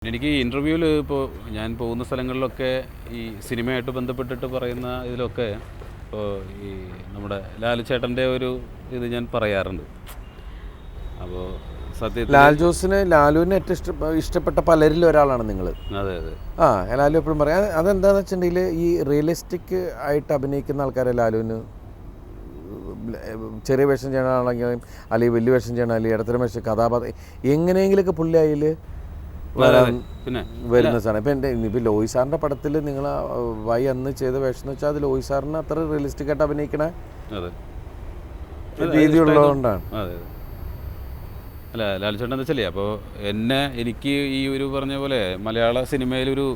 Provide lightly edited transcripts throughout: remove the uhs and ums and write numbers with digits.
എനിക്ക് ഇൻ്റർവ്യൂവിൽ ഇപ്പോൾ ഞാൻ പോകുന്ന സ്ഥലങ്ങളിലൊക്കെ ഈ സിനിമയായിട്ട് ബന്ധപ്പെട്ടിട്ട് പറയുന്ന ഇതിലൊക്കെ ഇപ്പോൾ ഈ നമ്മുടെ ലാൽ ചേട്ടൻ്റെ ഒരു ഇത് ഞാൻ പറയാറുണ്ട്. അപ്പോൾ സത്യത്തിൽ ലാൽ ജോസിന് ലാലുവിന് ഏറ്റവും ഇഷ്ടപ്പെട്ട പലരിൽ ഒരാളാണ് നിങ്ങൾ. അതെ അതെ ലാലു എപ്പോഴും പറയാം. അതെന്താണെന്ന് വെച്ചിട്ടുണ്ടെങ്കിൽ ഈ റിയലിസ്റ്റിക് ആയിട്ട് അഭിനയിക്കുന്ന ആൾക്കാരെ ലാലുവിന് ചെറിയ വേഷം ചെയ്യണമെങ്കിലും അല്ലെങ്കിൽ വലിയ വേഷം ചെയ്യണം അല്ലെങ്കിൽ ഇടത്തരം വേഷം കഥാപാത്രം എങ്ങനെയെങ്കിലൊക്കെ പുള്ളി അതിൽ പിന്നെ വരുന്ന സാധനം. ഇപ്പോൾ ലോയി സാറിൻ്റെ പടത്തിൽ നിങ്ങൾ വൈ അന്ന് ചെയ്ത വേഷം എന്ന് വെച്ചാൽ അത് ലോയി സാറിന് അത്ര റിയലിസ്റ്റിക് ആയിട്ട് അഭിനയിക്കണ രീതിയുള്ളതുകൊണ്ടാണ്. അതെ അല്ല ലാൽച്ചേട്ടൻ എന്താ വെച്ചല്ലേ, അപ്പോൾ എനിക്ക് ഈ ഒരു പറഞ്ഞ പോലെ മലയാള സിനിമയിലൊരു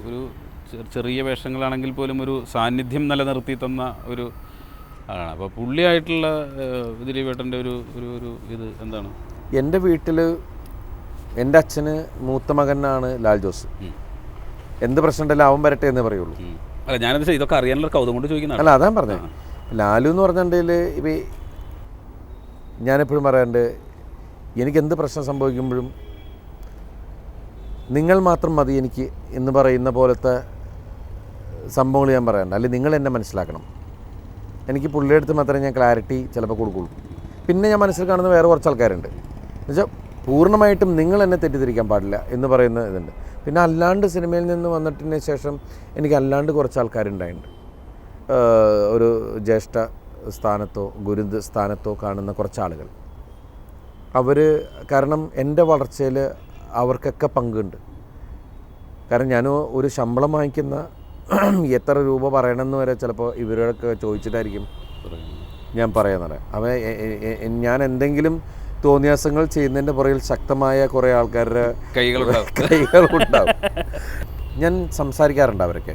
ചെറിയ വേഷങ്ങളാണെങ്കിൽ പോലും ഒരു സാന്നിധ്യം നിലനിർത്തി തന്ന ഒരു ആളാണ്. അപ്പോൾ പുള്ളിയായിട്ടുള്ള ദിലീപേട്ടൻ്റെ ഒരു ഇത് എന്താണ്? എൻ്റെ വീട്ടിൽ എൻ്റെ അച്ഛന് മൂത്ത മകനാണ് ലാൽ ജോസ്. എന്ത് പ്രശ്നം ഉണ്ടല്ലോ അവൻ വരട്ടെ എന്ന് പറയുള്ളൂ. അല്ല ഞാനെന്താ വെച്ചാൽ ഇതൊക്കെ അറിയാനുള്ള കൗതുകം കൊണ്ട് ചോദിക്കുന്ന. അല്ല അതാണ് പറഞ്ഞത്. ലാലു എന്ന് പറഞ്ഞിട്ടുണ്ടെങ്കിൽ ഇപ്പം ഞാനെപ്പോഴും പറയാറുണ്ട്, എനിക്ക് എന്ത് പ്രശ്നം സംഭവിക്കുമ്പോഴും നിങ്ങൾ മാത്രം മതി എനിക്ക് എന്ന് പറയുന്ന പോലത്തെ സംഭവങ്ങൾ ഞാൻ പറയാറുണ്ട്. അല്ലെങ്കിൽ നിങ്ങൾ എന്നെ മനസ്സിലാക്കണം. എനിക്ക് പുള്ളിയുടെ അടുത്ത് മാത്രമേ ഞാൻ ക്ലാരിറ്റി ചിലപ്പോൾ കൊടുക്കുള്ളൂ. പിന്നെ ഞാൻ മനസ്സിൽ കാണുന്ന വേറെ കുറച്ച് ആൾക്കാരുണ്ട്. എന്നുവെച്ചാൽ പൂർണ്ണമായിട്ടും നിങ്ങൾ എന്നെ തെറ്റിദ്ധരിക്കാൻ പാടില്ല എന്ന് പറയുന്ന ഇതുണ്ട്. പിന്നെ അല്ലാണ്ട് സിനിമയിൽ നിന്ന് വന്നിട്ടതിന് ശേഷം എനിക്ക് അല്ലാണ്ട് കുറച്ച് ആൾക്കാരുണ്ടായിട്ടുണ്ട്. ഒരു ജ്യേഷ്ഠ സ്ഥാനത്തോ ഗുരു സ്ഥാനത്തോ കാണുന്ന കുറച്ച് ആളുകൾ. അവർ കാരണം എൻ്റെ വളർച്ചയിൽ അവർക്കൊക്കെ പങ്കുണ്ട്. കാരണം ഞാൻ ഒരു ശമ്പളം വാങ്ങിക്കുന്ന എത്ര രൂപ പറയണമെന്ന് വരെ ചിലപ്പോൾ ഇവരോടൊക്കെ ചോദിച്ചിട്ടായിരിക്കും ഞാൻ പറയാൻ. ഞാൻ എന്തെങ്കിലും തോന്നിയാസങ്ങൾ ചെയ്യുന്നതിൻ്റെ പുറകിൽ ശക്തമായ കുറേ ആൾക്കാരുടെ കൈകളുണ്ടാവും. ഞാൻ സംസാരിക്കാറുണ്ട് അവരൊക്കെ.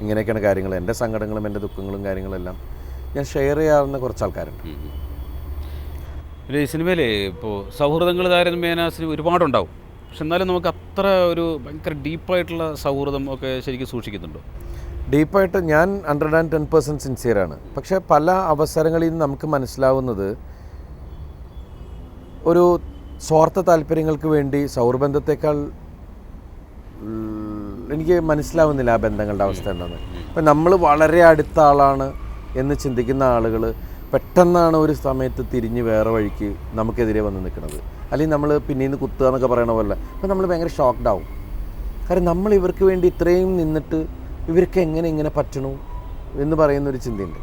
ഇങ്ങനെയൊക്കെയാണ് കാര്യങ്ങൾ. എൻ്റെ സങ്കടങ്ങളും എൻ്റെ ദുഃഖങ്ങളും കാര്യങ്ങളെല്ലാം ഞാൻ ഷെയർ ചെയ്യാവുന്ന കുറച്ച് ആൾക്കാരുണ്ട്. ഈ സിനിമയിൽ ഇപ്പോൾ സൗഹൃദങ്ങൾ താരതമ്യേന ഒരുപാടുണ്ടാവും. പക്ഷെ എന്നാലും നമുക്ക് അത്ര ഒരു ഭയങ്കര ഡീപ്പായിട്ടുള്ള സൗഹൃദം ഒക്കെ ശരിക്കും സൂക്ഷിക്കുന്നുണ്ടോ? ഡീപ്പായിട്ട് ഞാൻ 110% സിൻസിയറാണ്. പക്ഷേ പല അവസരങ്ങളിൽ നിന്ന് നമുക്ക് മനസ്സിലാവുന്നത് ഒരു സ്വാർത്ഥ താല്പര്യങ്ങൾക്ക് വേണ്ടി സൗഹൃദബന്ധത്തേക്കാൾ എനിക്ക് മനസ്സിലാവുന്നില്ല ആ ബന്ധങ്ങളുടെ അവസ്ഥ എന്താണെന്ന്. ഇപ്പം നമ്മൾ വളരെ അടുത്ത ആളാണ് എന്ന് ചിന്തിക്കുന്ന ആളുകൾ പെട്ടെന്നാണ് ഒരു സമയത്ത് തിരിഞ്ഞ് വേറെ വഴിക്ക് നമുക്കെതിരെ വന്ന് നിൽക്കുന്നത്. അല്ലെങ്കിൽ നമ്മൾ പിന്നീന്ന് കുത്തുക എന്നൊക്കെ പറയണ പോലെ. അപ്പം നമ്മൾ ഭയങ്കര ഷോക്ക്ഡ് ആവും. കാരണം നമ്മൾ ഇവർക്ക് വേണ്ടി ഇത്രയും നിന്നിട്ട് ഇവർക്ക് എങ്ങനെ ഇങ്ങനെ പറ്റണു എന്ന് പറയുന്നൊരു ചിന്തയുണ്ട്.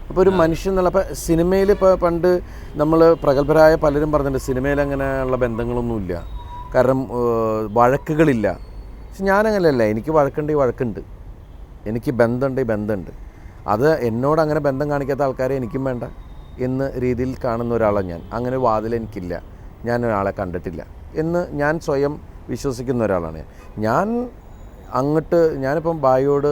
അപ്പോൾ ഒരു മനുഷ്യൻ എന്നുള്ള ഇപ്പോൾ സിനിമയിൽ ഇപ്പോൾ പണ്ട് നമ്മൾ പ്രഗത്ഭരായ പലരും പറഞ്ഞിട്ടുണ്ട് സിനിമയിൽ അങ്ങനെയുള്ള ബന്ധങ്ങളൊന്നുമില്ല, കാരണം വഴക്കുകളില്ല. പക്ഷെ ഞാനങ്ങനെയല്ല. എനിക്ക് വഴക്കുണ്ട്, എനിക്ക് ബന്ധമുണ്ട്. അത് എന്നോട് അങ്ങനെ ബന്ധം കാണിക്കാത്ത ആൾക്കാരെ എനിക്കും വേണ്ട എന്ന രീതിയിൽ കാണുന്ന ഒരാളാണ് ഞാൻ. അങ്ങനെ വാതിൽ എനിക്കില്ല, ഞാൻ ഒരാളെ കണ്ടിട്ടില്ല എന്ന് ഞാൻ സ്വയം വിശ്വസിക്കുന്ന ഒരാളാണ് ഞാൻ. ഞാനിപ്പം ബായിയോട്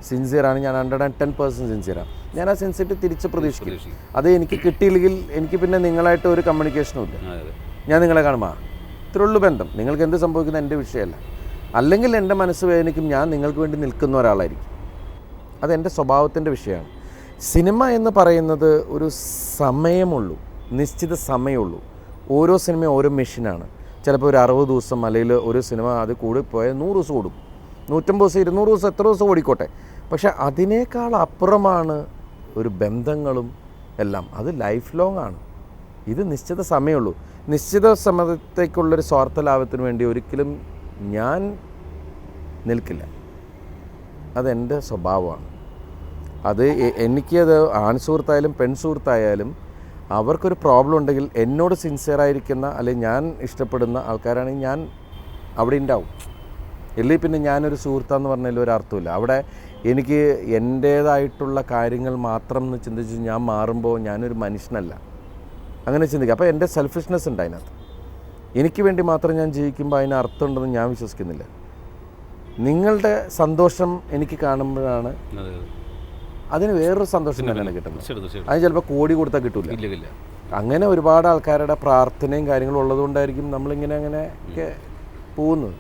സിൻസിയറാണ്. ഞാൻ 110% സിൻസിയറാണ്. ഞാൻ ആ സിൻസിയറിറ്റി തിരിച്ച് പ്രതീക്ഷിക്കും. അത് എനിക്ക് കിട്ടിയില്ലെങ്കിൽ എനിക്ക് പിന്നെ നിങ്ങളായിട്ട് ഒരു കമ്മ്യൂണിക്കേഷനും ഇല്ല. ഞാൻ നിങ്ങളെ കാണുമ്പോൾ ഇത്രയുള്ളൂ ബന്ധം. നിങ്ങൾക്ക് എന്ത് സംഭവിക്കുന്നത് എൻ്റെ വിഷയമല്ല. അല്ലെങ്കിൽ എൻ്റെ മനസ്സ് വേദനിക്കും. ഞാൻ നിങ്ങൾക്ക് വേണ്ടി നിൽക്കുന്ന ഒരാളായിരിക്കും. അതെൻ്റെ സ്വഭാവത്തിൻ്റെ വിഷയമാണ്. സിനിമ എന്ന് പറയുന്നത് ഒരു സമയമുള്ളൂ, നിശ്ചിത സമയമുള്ളൂ. ഓരോ സിനിമയും ഓരോ മെഷീനാണ്. ചിലപ്പോൾ ഒരു 60 ദിവസം അല്ലെങ്കിൽ ഒരു സിനിമ അത് കൂടി പോയാൽ 100 ദിവസം ഓടും, 150 ദിവസം 200 ദിവസം എത്ര ദിവസം ഓടിക്കോട്ടെ. പക്ഷെ അതിനേക്കാൾ അപ്പുറമാണ് ഒരു ബന്ധങ്ങളും എല്ലാം. അത് ലൈഫ് ലോങ് ആണ്. ഇത് നിശ്ചിത സമയമുള്ളൂ. നിശ്ചിത സമയത്തേക്കുള്ളൊരു സ്വാർത്ഥ ലാഭത്തിന് വേണ്ടി ഒരിക്കലും ഞാൻ നിൽക്കില്ല. അതെൻ്റെ സ്വഭാവമാണ്. അത് എനിക്കത് ആൺ സുഹൃത്തായാലും പെൺ സുഹൃത്തായാലും അവർക്കൊരു പ്രോബ്ലം ഉണ്ടെങ്കിൽ എന്നോട് സിൻസിയറായിരിക്കുന്ന അല്ലെങ്കിൽ ഞാൻ ഇഷ്ടപ്പെടുന്ന ആൾക്കാരാണെങ്കിൽ ഞാൻ അവിടെ ഉണ്ടാവും. ഇല്ലെങ്കിൽ പിന്നെ ഞാനൊരു സുഹൃത്താന്ന് പറഞ്ഞതിൽ ഒരർത്ഥമില്ല. അവിടെ എനിക്ക് എൻ്റേതായിട്ടുള്ള കാര്യങ്ങൾ മാത്രം എന്ന് ചിന്തിച്ച് ഞാൻ മാറുമ്പോൾ ഞാനൊരു മനുഷ്യനല്ല. അങ്ങനെ ചിന്തിക്കുക. അപ്പോൾ എൻ്റെ സെൽഫിഷ്നെസ് ഉണ്ട് അതിനകത്ത്. എനിക്ക് വേണ്ടി മാത്രം ഞാൻ ജീവിക്കുമ്പോൾ അതിന് അർത്ഥമുണ്ടെന്ന് ഞാൻ വിശ്വസിക്കുന്നില്ല. നിങ്ങളുടെ സന്തോഷം എനിക്ക് കാണുമ്പോഴാണ് അതിന് വേറൊരു സന്തോഷം തന്നെയാണ് കിട്ടുന്നത്. അതിന് ചിലപ്പോൾ കോടി കൊടുത്താൽ കിട്ടില്ല. അങ്ങനെ ഒരുപാട് ആൾക്കാരുടെ പ്രാർത്ഥനയും കാര്യങ്ങളും ഉള്ളതുകൊണ്ടായിരിക്കും നമ്മളിങ്ങനെ ഒക്കെ പോകുന്നത്.